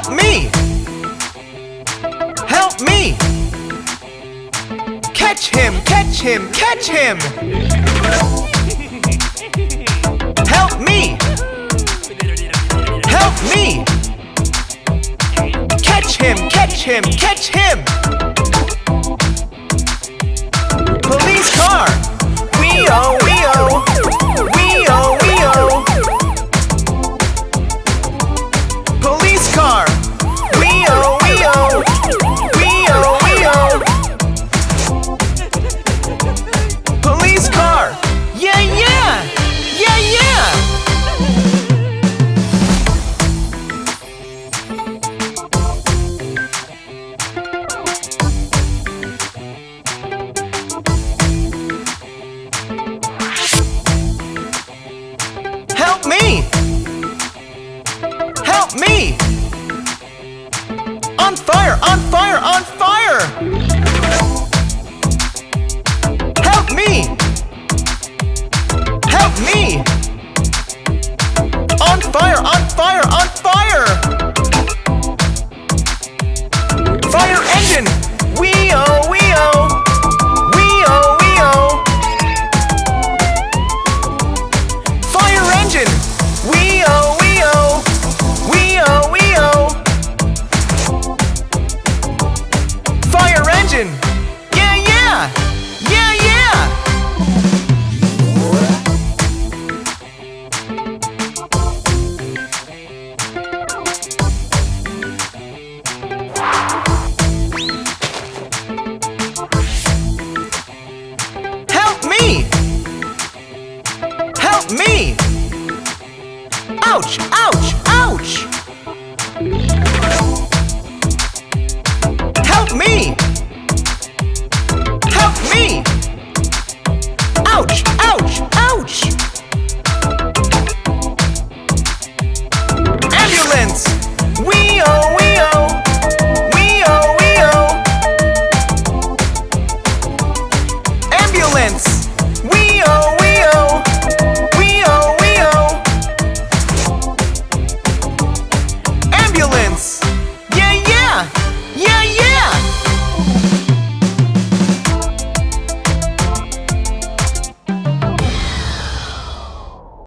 Help me! Help me! Catch him! Catch him! Catch him! Help me! Help me! Catch him! Catch him! Catch him! Police car! Wee-oh! Wee-oh! Wee-oh! Wee-oh! Police car! Wee-oh! Wee-oh! Wee-oh! Wee-oh! Police car! Yeah! Yeah! Yeah! Yeah! Help me! Help me! On fire! On fire! On fire! Help me! Help me! On fire! On fire! On fire! Fire engine! Wee-oh! Wee-oh! Wee-oh! Wee-oh! Fire engine! Wee-oh! Wee-oh! Wee-oh! Wee-oh! Fire engine! Yeah! Yeah! Yeah! Yeah! Help me! Help me! Ouch! Ouch! Ouch!